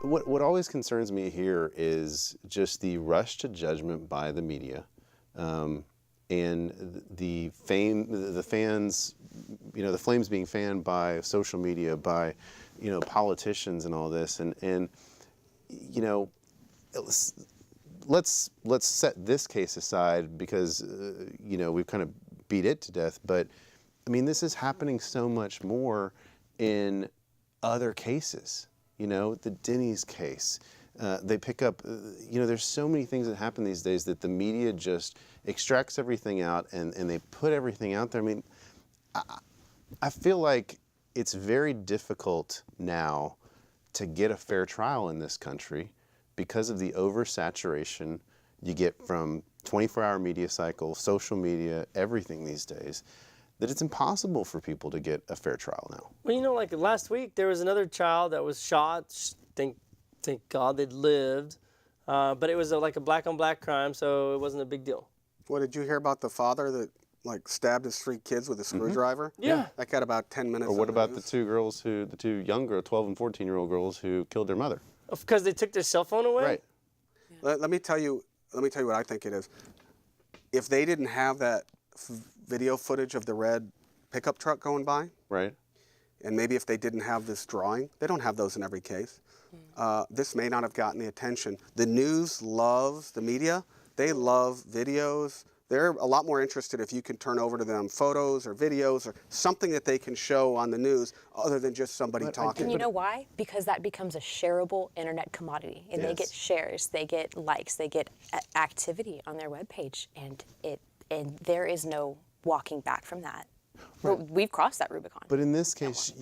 What always concerns me here is just the rush to judgment by the media, and the fans, the flames being fanned by social media, by, politicians and all this, and let's set this case aside because we've kind of beat it to death, but I mean, this is happening so much more in other cases. The Denny's case. They pick up, there's so many things that happen these days that the media just extracts everything out and they put everything out there. I mean, I feel like it's very difficult now to get a fair trial in this country because of the oversaturation you get from 24-hour media cycle, social media, everything these days, that it's impossible for people to get a fair trial now. Well, like last week, there was another child that was shot. Thank God they'd lived. But it was like a black-on-black crime, so it wasn't a big deal. Well, did you hear about the father that stabbed his 3 kids with a screwdriver? Yeah. That got about 10 minutes. Or what about the two young girls, 12 and 14-year-old girls who killed their mother? Because they took their cell phone away? Right. Yeah. Let me tell you what I think it is. If they didn't have that video footage of the red pickup truck going by, right, and maybe if they didn't have this drawing, they don't have those in every case, this may not have gotten the attention. The news loves, the media, they love videos. They're a lot more interested if you can turn over to them photos or videos or something that they can show on the news other than just somebody talking. And you know why? Because that becomes a shareable internet commodity. And they get shares, they get likes, they get activity on their webpage, and there is no walking back from that. Right. We've crossed that Rubicon. But in this case,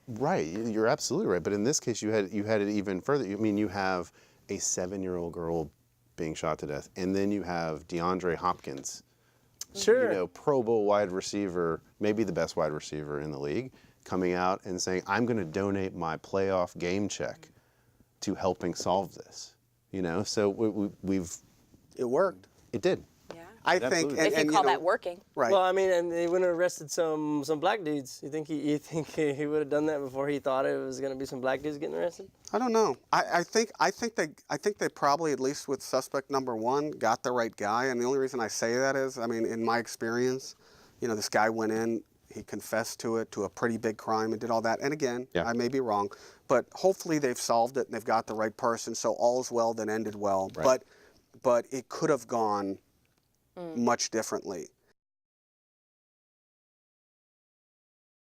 right, you're absolutely right. But in this case, you had it even further. I mean, you have a 7-year-old girl being shot to death, and then you have DeAndre Hopkins, sure, Pro Bowl wide receiver, maybe the best wide receiver in the league, coming out and saying, "I'm going to donate my playoff game check to helping solve this." So we've. It worked. It did. I think, if you call that working, right? Well, I mean, and they went and arrested some black dudes. You think he would have done that before he thought it was going to be some black dudes getting arrested? I don't know. I think they probably, at least with suspect number 1, got the right guy. And the only reason I say that is, I mean, in my experience, this guy went in, he confessed to a pretty big crime and did all that. And again, I may be wrong, but hopefully they've solved it and they've got the right person. So all's well that ended well. Right. But it could have gone much differently.